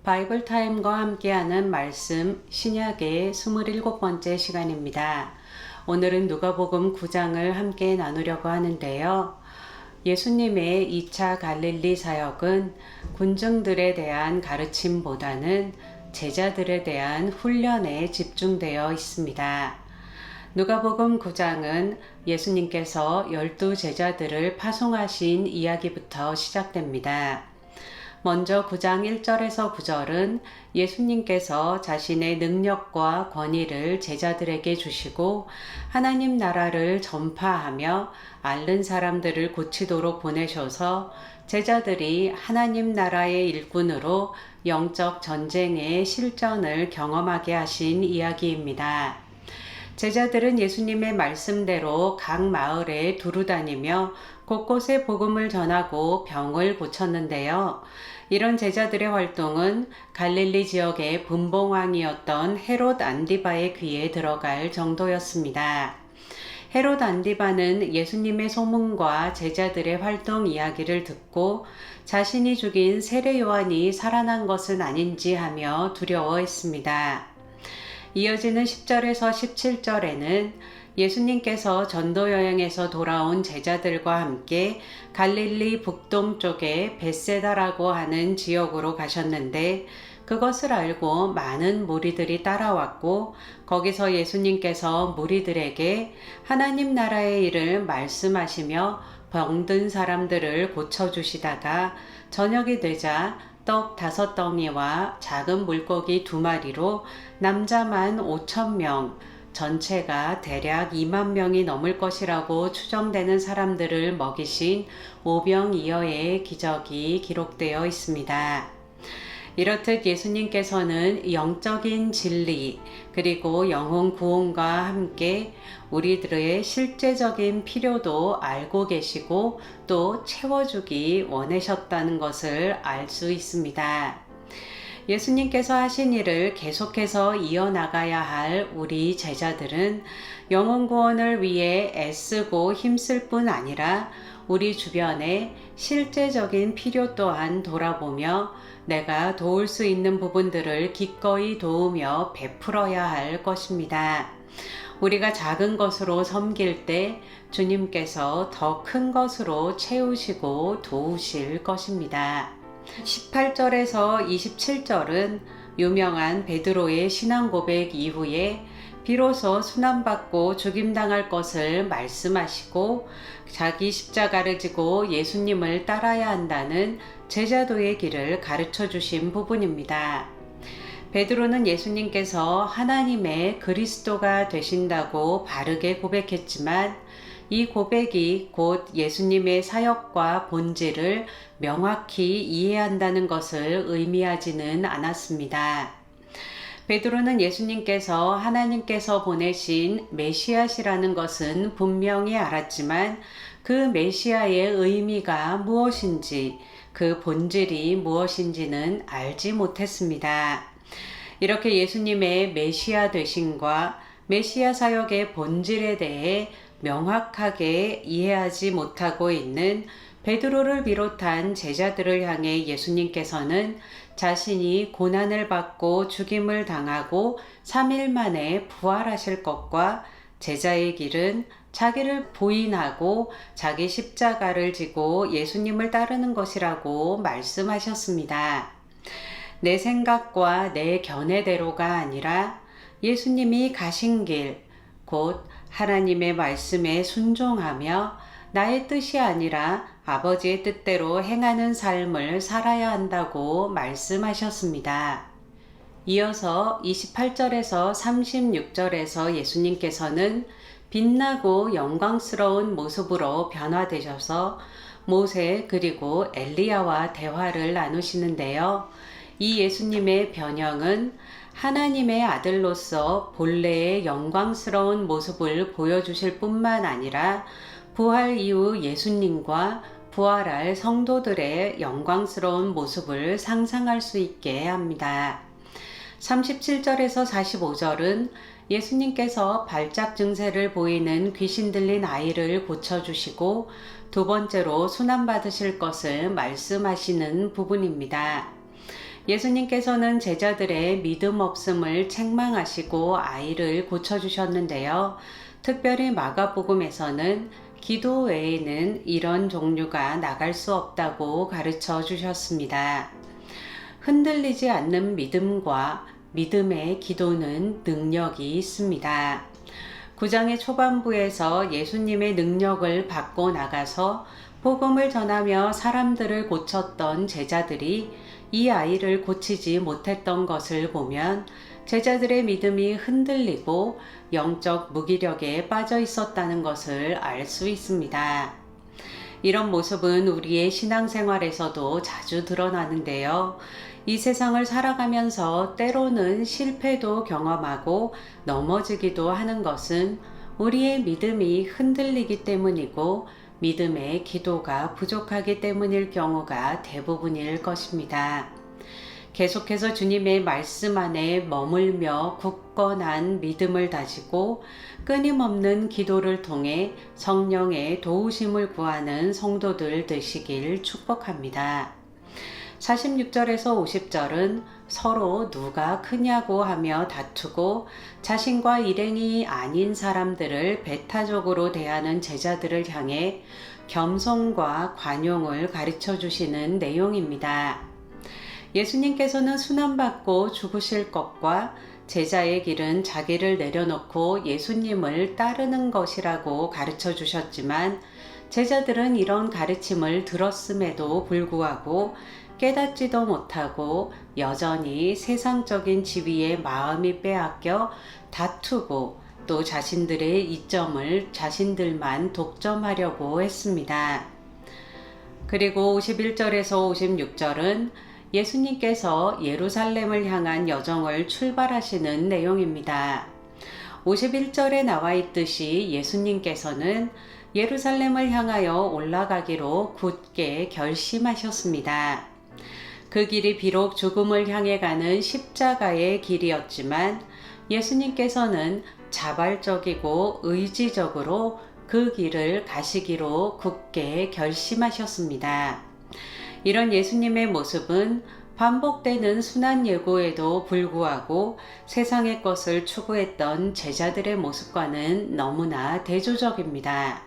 바이블 타임과 함께하는 말씀 신약의 27번째 시간입니다. 오늘은 누가복음 9장을 함께 나누려고 하는데요. 예수님의 2차 갈릴리 사역은 군중들에 대한 가르침보다는 제자들에 대한 훈련에 집중되어 있습니다. 누가복음 9장은 예수님께서 12 제자들을 파송하신 이야기부터 시작됩니다. 먼저 9장 1절에서 9절은 예수님께서 자신의 능력과 권위를 제자들에게 주시고 하나님 나라를 전파하며 앓는 사람들을 고치도록 보내셔서 제자들이 하나님 나라의 일꾼으로 영적 전쟁의 실전을 경험하게 하신 이야기입니다. 제자들은 예수님의 말씀대로 각 마을에 두루 다니며 곳곳에 복음을 전하고 병을 고쳤는데요. 이런 제자들의 활동은 갈릴리 지역의 분봉왕이었던 헤롯 안디바의 귀에 들어갈 정도였습니다. 헤롯 안디바는 예수님의 소문과 제자들의 활동 이야기를 듣고 자신이 죽인 세례 요한이 살아난 것은 아닌지 하며 두려워했습니다. 이어지는 10절에서 17절에는 예수님께서 전도 여행에서 돌아온 제자들과 함께 갈릴리 북동쪽의 벳세다라고 하는 지역으로 가셨는데 그것을 알고 많은 무리들이 따라왔고 거기서 예수님께서 무리들에게 하나님 나라의 일을 말씀하시며 병든 사람들을 고쳐주시다가 저녁이 되자 떡 5덩이와 작은 물고기 2마리로 남자만 5,000명, 전체가 대략 2만 명이 넘을 것이라고 추정되는 사람들을 먹이신 오병이어의 기적이 기록되어 있습니다. 이렇듯 예수님께서는 영적인 진리 그리고 영혼 구원과 함께 우리들의 실제적인 필요도 알고 계시고 또 채워주기 원하셨다는 것을 알 수 있습니다. 예수님께서 하신 일을 계속해서 이어나가야 할 우리 제자들은 영혼 구원을 위해 애쓰고 힘쓸 뿐 아니라 우리 주변의 실제적인 필요 또한 돌아보며 내가 도울 수 있는 부분들을 기꺼이 도우며 베풀어야 할 것입니다. 우리가 작은 것으로 섬길 때 주님께서 더 큰 것으로 채우시고 도우실 것입니다. 18절에서 27절은 유명한 베드로의 신앙 고백 이후에 비로소 순환받고 죽임당할 것을 말씀하시고 자기 십자가를 지고 예수님을 따라야 한다는 제자도의 길을 가르쳐 주신 부분입니다. 베드로는 예수님께서 하나님의 그리스도가 되신다고 바르게 고백했지만 이 고백이 곧 예수님의 사역과 본질을 명확히 이해한다는 것을 의미하지는 않았습니다. 베드로는 예수님께서 하나님께서 보내신 메시아시라는 것은 분명히 알았지만 그 메시아의 의미가 무엇인지 그 본질이 무엇인지는 알지 못했습니다. 이렇게 예수님의 메시아 되심과 메시아 사역의 본질에 대해 명확하게 이해하지 못하고 있는 베드로를 비롯한 제자들을 향해 예수님께서는 자신이 고난을 받고 죽임을 당하고 3일 만에 부활하실 것과 제자의 길은 자기를 부인하고 자기 십자가를 지고 예수님을 따르는 것이라고 말씀하셨습니다. 내 생각과 내 견해대로가 아니라 예수님이 가신 길, 곧 하나님의 말씀에 순종하며 나의 뜻이 아니라 아버지의 뜻대로 행하는 삶을 살아야 한다고 말씀하셨습니다. 이어서 28절에서 36절에서 예수님께서는 빛나고 영광스러운 모습으로 변화되셔서 모세 그리고 엘리야와 대화를 나누시는데요. 이 예수님의 변형은 하나님의 아들로서 본래의 영광스러운 모습을 보여주실 뿐만 아니라 부활 이후 예수님과 부활할 성도들의 영광스러운 모습을 상상할 수 있게 합니다. 37절에서 45절은 예수님께서 발작 증세를 보이는 귀신 들린 아이를 고쳐주시고 두 번째로 순환받으실 것을 말씀하시는 부분입니다. 예수님께서는 제자들의 믿음 없음을 책망하시고 아이를 고쳐주셨는데요. 특별히 마가복음에서는 기도 외에는 이런 종류가 나갈 수 없다고 가르쳐 주셨습니다. 흔들리지 않는 믿음과 믿음의 기도는 능력이 있습니다. 9장의 초반부에서 예수님의 능력을 받고 나가서 복음을 전하며 사람들을 고쳤던 제자들이 이 아이를 고치지 못했던 것을 보면 제자들의 믿음이 흔들리고 영적 무기력에 빠져 있었다는 것을 알 수 있습니다. 이런 모습은 우리의 신앙생활에서도 자주 드러나는데요. 이 세상을 살아가면서 때로는 실패도 경험하고 넘어지기도 하는 것은 우리의 믿음이 흔들리기 때문이고 믿음의 기도가 부족하기 때문일 경우가 대부분일 것입니다. 계속해서 주님의 말씀 안에 머물며 굳건한 믿음을 다지고 끊임없는 기도를 통해 성령의 도우심을 구하는 성도들 되시길 축복합니다. 46절에서 50절은 서로 누가 크냐고 하며 다투고 자신과 일행이 아닌 사람들을 배타적으로 대하는 제자들을 향해 겸손과 관용을 가르쳐 주시는 내용입니다. 예수님께서는 순환받고 죽으실 것과 제자의 길은 자기를 내려놓고 예수님을 따르는 것이라고 가르쳐 주셨지만 제자들은 이런 가르침을 들었음에도 불구하고 깨닫지도 못하고 여전히 세상적인 지위에 마음이 빼앗겨 다투고 또 자신들의 이점을 자신들만 독점하려고 했습니다. 그리고 51절에서 56절은 예수님께서 예루살렘을 향한 여정을 출발하시는 내용입니다. 51절에 나와 있듯이 예수님께서는 예루살렘을 향하여 올라가기로 굳게 결심하셨습니다. 그 길이 비록 죽음을 향해 가는 십자가의 길이었지만 예수님께서는 자발적이고 의지적으로 그 길을 가시기로 굳게 결심하셨습니다. 이런 예수님의 모습은 반복되는 순환 예고에도 불구하고 세상의 것을 추구했던 제자들의 모습과는 너무나 대조적입니다.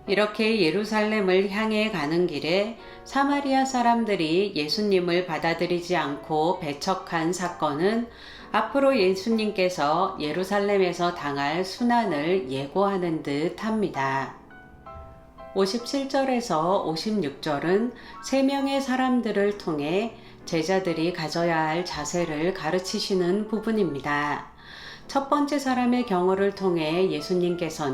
이렇게 예루살렘을 향해 가는 길에 사마리아 사람들이 예수님을 받아들이지 않고 배척한 사건은 앞으로 예수님께서 예루살렘에서 당할 순환을 예고하는 듯 합니다. 57절에서 56절은 3명의 사람들을 통해 제자들이 가져야 할 자세를 가르치시는 부분입니다. 첫 번째 사람의 경우를 통해 예수님께서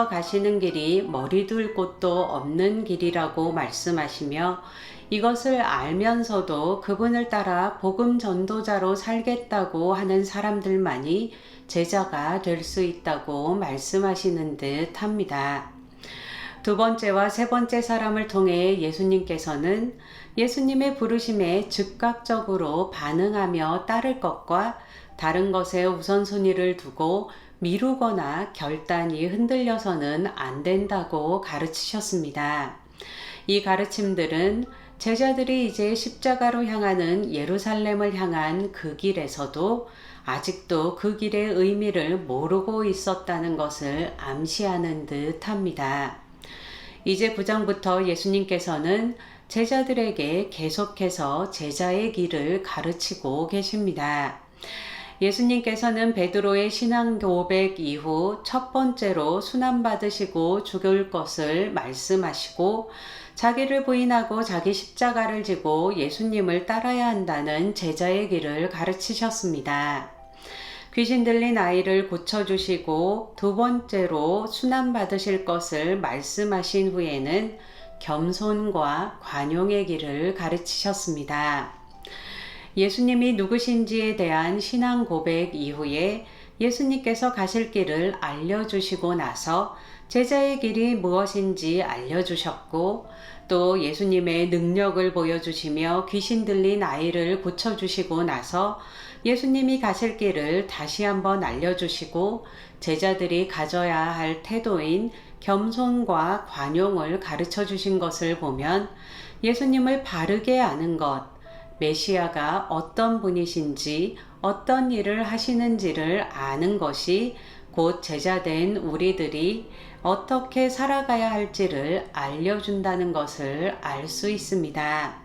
가시는 길이 머리 둘 곳도 없는 길이라고 말씀하시며 이것을 알면서도 그분을 따라 복음 전도자로 살겠다고 하는 사람들만이 제자가 될 수 있다고 말씀하시는 듯 합니다. 두 번째와 세 번째 사람을 통해 예수님께서는 예수님의 부르심에 즉각적으로 반응하며 따를 것과 다른 것에 우선순위를 두고 미루거나 결단이 흔들려서는 안 된다고 가르치셨습니다. 이 가르침들은 제자들이 이제 십자가로 향하는 예루살렘을 향한 그 길에서도 아직도 그 길의 의미를 모르고 있었다는 것을 암시하는 듯 합니다. 이제 9장부터 예수님께서는 제자들에게 계속해서 제자의 길을 가르치고 계십니다. 예수님께서는 베드로의 신앙 고백 이후 첫 번째로 순환받으시고 죽을 것을 말씀하시고 자기를 부인하고 자기 십자가를 지고 예수님을 따라야 한다는 제자의 길을 가르치셨습니다. 귀신 들린 아이를 고쳐주시고 두 번째로 순환받으실 것을 말씀하신 후에는 겸손과 관용의 길을 가르치셨습니다. 예수님이 누구신지에 대한 신앙 고백 이후에 예수님께서 가실 길을 알려주시고 나서 제자의 길이 무엇인지 알려주셨고 또 예수님의 능력을 보여주시며 귀신 들린 아이를 고쳐주시고 나서 예수님이 가실 길을 다시 한번 알려주시고 제자들이 가져야 할 태도인 겸손과 관용을 가르쳐 주신 것을 보면 예수님을 바르게 아는 것, 메시아가 어떤 분이신지 어떤 일을 하시는지를 아는 것이 곧 제자된 우리들이 어떻게 살아가야 할지를 알려준다는 것을 알 수 있습니다.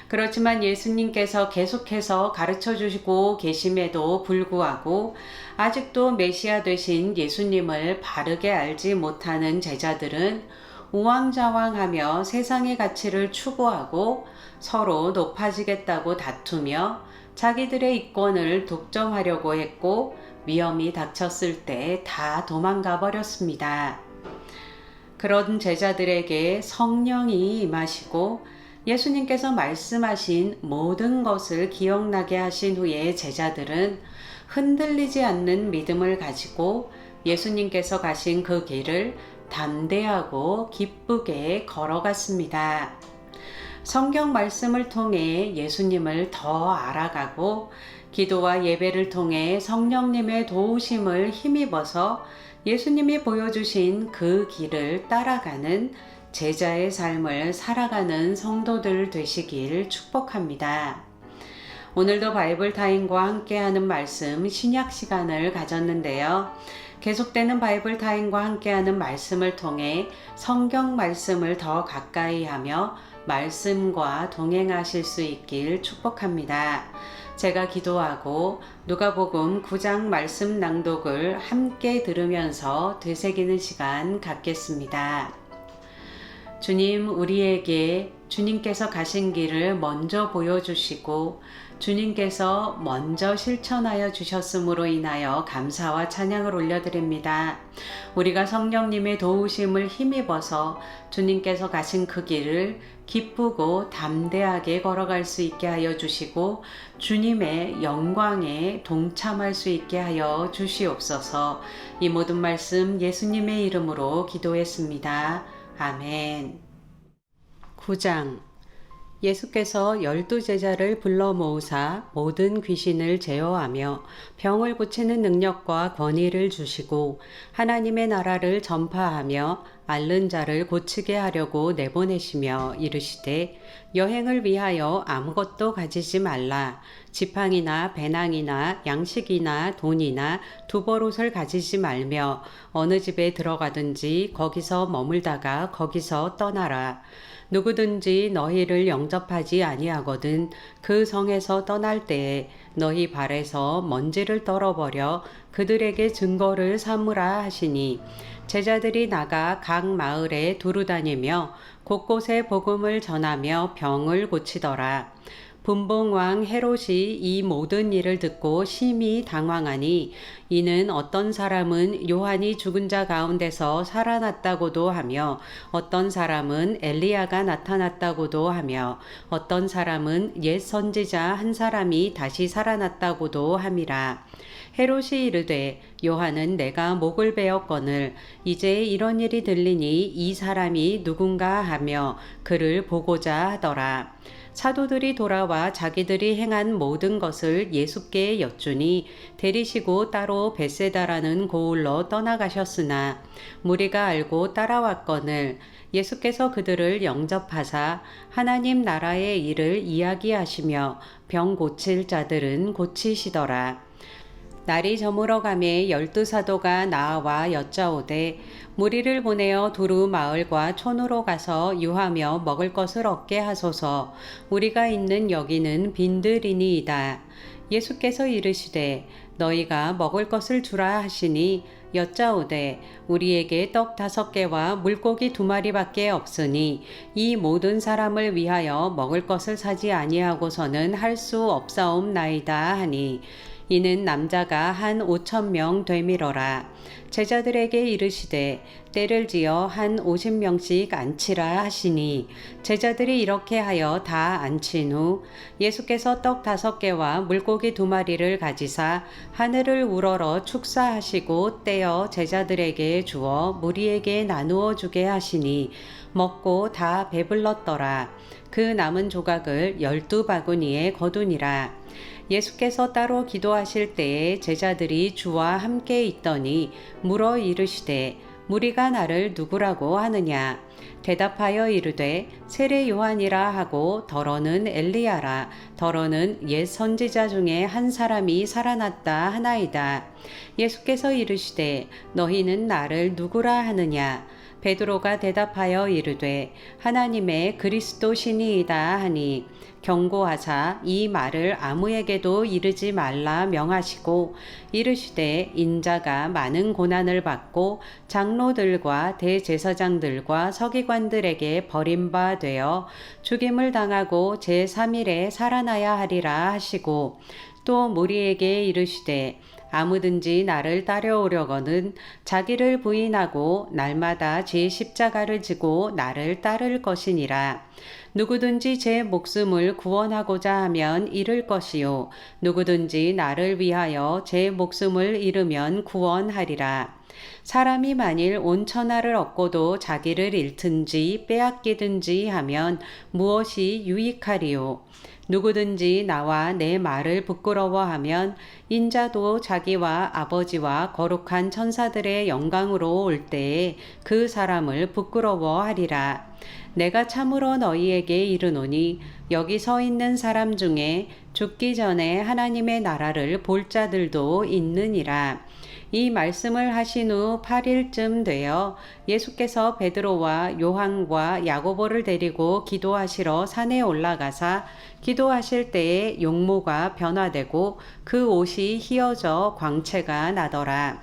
그렇지만 예수님께서 계속해서 가르쳐 주시고 계심에도 불구하고 아직도 메시아 되신 예수님을 바르게 알지 못하는 제자들은 우왕좌왕하며 세상의 가치를 추구하고 서로 높아지겠다고 다투며 자기들의 이권을 독점하려고 했고 위험이 닥쳤을 때 다 도망가 버렸습니다. 그런 제자들에게 성령이 임하시고 예수님께서 말씀하신 모든 것을 기억나게 하신 후에 제자들은 흔들리지 않는 믿음을 가지고 예수님께서 가신 그 길을 담대하고 기쁘게 걸어갔습니다. 성경 말씀을 통해 예수님을 더 알아가고 기도와 예배를 통해 성령님의 도우심을 힘입어서 예수님이 보여주신 그 길을 따라가는 제자의 삶을 살아가는 성도들 되시길 축복합니다. 오늘도 바이블 타임과 함께하는 말씀 신약 시간을 가졌는데요. 계속되는 바이블 타임과 함께하는 말씀을 통해 성경 말씀을 더 가까이 하며 말씀과 동행하실 수 있길 축복합니다. 제가 기도하고 누가복음 9장 말씀 낭독을 함께 들으면서 되새기는 시간 갖겠습니다. 주님, 우리에게 주님께서 가신 길을 먼저 보여주시고 주님께서 먼저 실천하여 주셨으므로 인하여 감사와 찬양을 올려드립니다. 우리가 성령님의 도우심을 힘입어서 주님께서 가신 그 길을 기쁘고 담대하게 걸어갈 수 있게 하여 주시고 주님의 영광에 동참할 수 있게 하여 주시옵소서. 이 모든 말씀 예수님의 이름으로 기도했습니다. 아멘. 9장. 예수께서 12제자를 불러 모으사 모든 귀신을 제어하며 병을 고치는 능력과 권위를 주시고 하나님의 나라를 전파하며 앓는 자를 고치게 하려고 내보내시며 이르시되 여행을 위하여 아무것도 가지지 말라. 지팡이나 배낭이나 양식이나 돈이나 두벌옷을 가지지 말며 어느 집에 들어가든지 거기서 머물다가 거기서 떠나라. 누구든지 너희를 영접하지 아니하거든 그 성에서 떠날 때에 너희 발에서 먼지를 떨어버려 그들에게 증거를 삼으라 하시니 제자들이 나가 각 마을에 두루 다니며 곳곳에 복음을 전하며 병을 고치더라. 분봉왕 헤롯이 이 모든 일을 듣고 심히 당황하니 이는 어떤 사람은 요한이 죽은 자 가운데서 살아났다고도 하며 어떤 사람은 엘리야가 나타났다고도 하며 어떤 사람은 옛 선지자 한 사람이 다시 살아났다고도 함이라. 헤롯이 이르되 요한은 내가 목을 베었거늘 이제 이런 일이 들리니 이 사람이 누군가 하며 그를 보고자 하더라. 사도들이 돌아와 자기들이 행한 모든 것을 예수께 여쭈니 데리시고 따로 벳세다라는 고을로 떠나가셨으나 무리가 알고 따라왔거늘 예수께서 그들을 영접하사 하나님 나라의 일을 이야기하시며 병 고칠 자들은 고치시더라. 날이 저물어 가매 12사도가 나와 여짜오되 무리를 보내어 두루 마을과 촌으로 가서 유하며 먹을 것을 얻게 하소서. 우리가 있는 여기는 빈들이니이다. 예수께서 이르시되 너희가 먹을 것을 주라 하시니 여짜오되 우리에게 떡 5개와 물고기 2마리밖에 없으니 이 모든 사람을 위하여 먹을 것을 사지 아니하고서는 할 수 없사옵나이다 하니 이는 남자가 한 5,000명 되밀어라. 제자들에게 이르시되 때를 지어 한 50명씩 앉히라 하시니 제자들이 이렇게 하여 다 앉힌 후 예수께서 떡 5개와 물고기 2마리를 가지사 하늘을 우러러 축사하시고 떼어 제자들에게 주어 무리에게 나누어 주게 하시니 먹고 다 배불렀더라. 그 남은 조각을 12바구니에 거두니라. 예수께서 따로 기도하실 때에 제자들이 주와 함께 있더니 물어 이르시되 무리가 나를 누구라고 하느냐? 대답하여 이르되 세례 요한이라 하고 더러는 엘리야라, 더러는 옛 선지자 중에 한 사람이 살아났다 하나이다. 예수께서 이르시되 너희는 나를 누구라 하느냐? 베드로가 대답하여 이르되 하나님의 그리스도시니이다 하니, 경고하사 이 말을 아무에게도 이르지 말라 명하시고 이르시되 인자가 많은 고난을 받고 장로들과 대제사장들과 서기관들에게 버림바 되어 죽임을 당하고 제3일에 살아나야 하리라 하시고, 또 무리에게 이르시되 아무든지 나를 따려오려거든 자기를 부인하고 날마다 제 십자가를 지고 나를 따를 것이니라. 누구든지 제 목숨을 구원하고자 하면 잃을 것이요 누구든지 나를 위하여 제 목숨을 잃으면 구원하리라. 사람이 만일 온 천하를 얻고도 자기를 잃든지 빼앗기든지 하면 무엇이 유익하리요? 누구든지 나와 내 말을 부끄러워하면 인자도 자기와 아버지와 거룩한 천사들의 영광으로 올 때에 그 사람을 부끄러워하리라. 내가 참으로 너희에게 이르노니 여기 서 있는 사람 중에 죽기 전에 하나님의 나라를 볼 자들도 있느니라. 이 말씀을 하신 후 8일쯤 되어 예수께서 베드로와 요한과 야고보를 데리고 기도하시러 산에 올라가사 기도하실 때에 용모가 변화되고 그 옷이 희어져 광채가 나더라.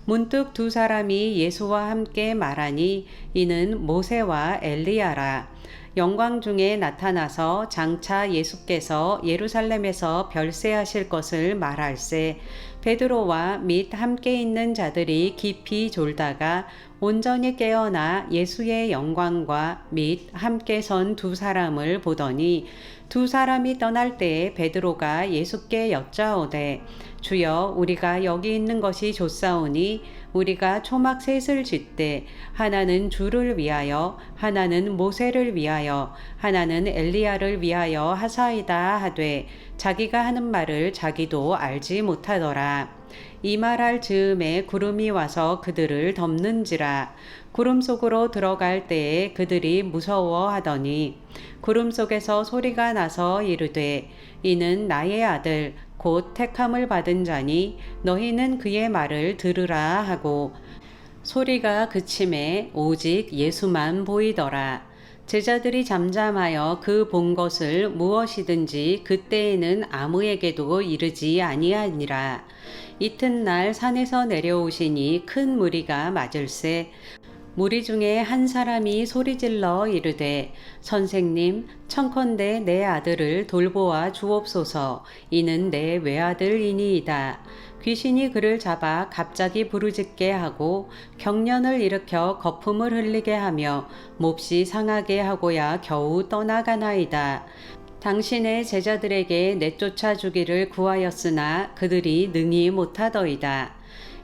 문득 두 사람이 예수와 함께 말하니 이는 모세와 엘리야라. 영광 중에 나타나서 장차 예수께서 예루살렘에서 별세하실 것을 말할세, 베드로와 및 함께 있는 자들이 깊이 졸다가 온전히 깨어나 예수의 영광과 및 함께 선 두 사람을 보더니, 두 사람이 떠날 때에 베드로가 예수께 여짜오되 주여, 우리가 여기 있는 것이 좋사오니 우리가 초막 셋을 짓되 하나는 주를 위하여, 하나는 모세를 위하여, 하나는 엘리야를 위하여 하사이다 하되 자기가 하는 말을 자기도 알지 못하더라. 이 말할 즈음에 구름이 와서 그들을 덮는지라. 구름 속으로 들어갈 때에 그들이 무서워하더니 구름 속에서 소리가 나서 이르되 이는 나의 아들 곧 택함을 받은 자니 너희는 그의 말을 들으라 하고, 소리가 그침에 오직 예수만 보이더라. 제자들이 잠잠하여 그 본 것을 무엇이든지 그때에는 아무에게도 이르지 아니하니라. 이튿날 산에서 내려오시니 큰 무리가 맞을세, 무리 중에 한 사람이 소리질러 이르되 선생님, 청컨대 내 아들을 돌보아 주옵소서. 이는 내 외아들이니이다. 귀신이 그를 잡아 갑자기 부르짖게 하고 경련을 일으켜 거품을 흘리게 하며 몹시 상하게 하고야 겨우 떠나가나이다. 당신의 제자들에게 내쫓아 주기를 구하였으나 그들이 능히 못하더이다.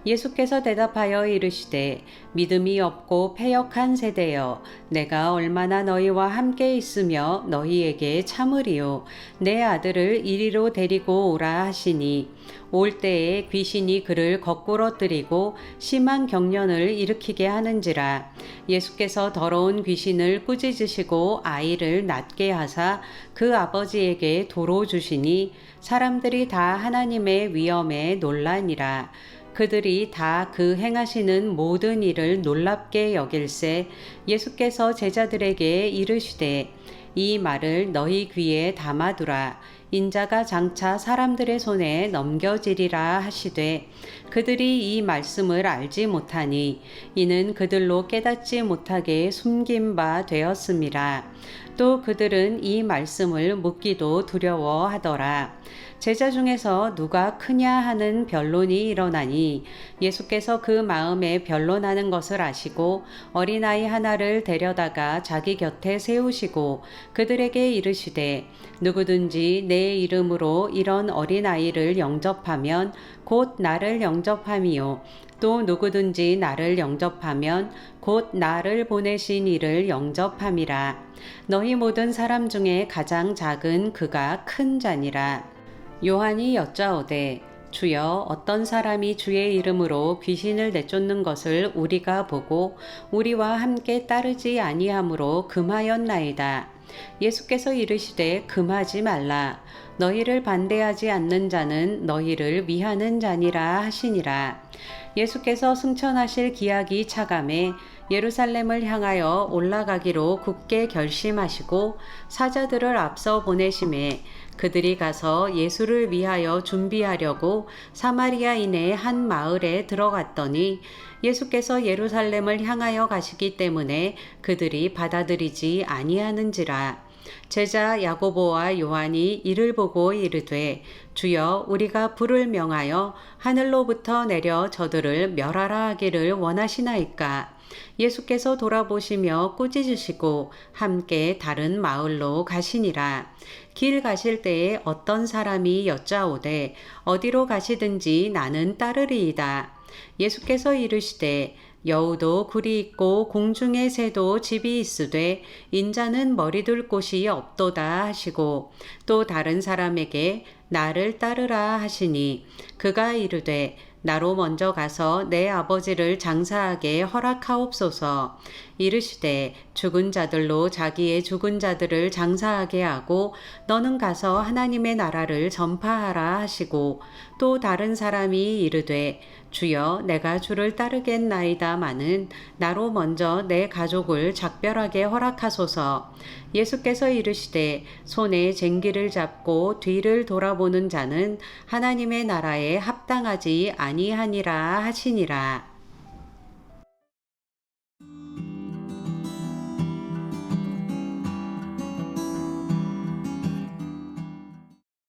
예수께서 대답하여 이르시되 믿음이 없고 패역한 세대여, 내가 얼마나 너희와 함께 있으며 너희에게 참으리요. 내 아들을 이리로 데리고 오라 하시니 올 때에 귀신이 그를 거꾸러뜨리고 심한 경련을 일으키게 하는지라. 예수께서 더러운 귀신을 꾸짖으시고 아이를 낫게 하사 그 아버지에게 도로 주시니 사람들이 다 하나님의 위엄에 놀라니라. 그들이 다 그 행하시는 모든 일을 놀랍게 여길세, 예수께서 제자들에게 이르시되 이 말을 너희 귀에 담아두라. 인자가 장차 사람들의 손에 넘겨지리라 하시되 그들이 이 말씀을 알지 못하니 이는 그들로 깨닫지 못하게 숨긴 바 되었음이라. 또 그들은 이 말씀을 묻기도 두려워하더라. 제자 중에서 누가 크냐 하는 변론이 일어나니 예수께서 그 마음에 변론하는 것을 아시고 어린아이 하나를 데려다가 자기 곁에 세우시고 그들에게 이르시되 누구든지 내 이름으로 이런 어린아이를 영접하면 곧 나를 영접함이요 또 누구든지 나를 영접하면 곧 나를 보내신 이를 영접함이라. 너희 모든 사람 중에 가장 작은 그가 큰 자니라. 요한이 여짜오되 주여 어떤 사람이 주의 이름으로 귀신을 내쫓는 것을 우리가 보고 우리와 함께 따르지 아니하므로 금하였나이다. 예수께서 이르시되 금하지 말라. 너희를 반대하지 않는 자는 너희를 위하는 자니라 하시니라. 예수께서 승천하실 기약이 차감해 예루살렘을 향하여 올라가기로 굳게 결심하시고 사자들을 앞서 보내심에 그들이 가서 예수를 위하여 준비하려고 사마리아인의 한 마을에 들어갔더니 예수께서 예루살렘을 향하여 가시기 때문에 그들이 받아들이지 아니하는지라. 제자 야고보와 요한이 이를 보고 이르되 주여 우리가 불을 명하여 하늘로부터 내려 저들을 멸하라 하기를 원하시나이까. 예수께서 돌아보시며 꾸짖으시고 함께 다른 마을로 가시니라. 길 가실 때에 어떤 사람이 여짜오되 어디로 가시든지 나는 따르리이다. 예수께서 이르시되 여우도 굴이 있고 공중의 새도 집이 있으되 인자는 머리둘 곳이 없도다 하시고 또 다른 사람에게 나를 따르라 하시니 그가 이르되 나로 먼저 가서 내 아버지를 장사하게 허락하옵소서. 이르시되 죽은 자들로 자기의 죽은 자들을 장사하게 하고 너는 가서 하나님의 나라를 전파하라 하시고 또 다른 사람이 이르되 주여 내가 주를 따르겠나이다마는 나로 먼저 내 가족을 작별하게 허락하소서. 예수께서 이르시되 손에 쟁기를 잡고 뒤를 돌아보는 자는 하나님의 나라에 합당하지 아니하니라 하시니라.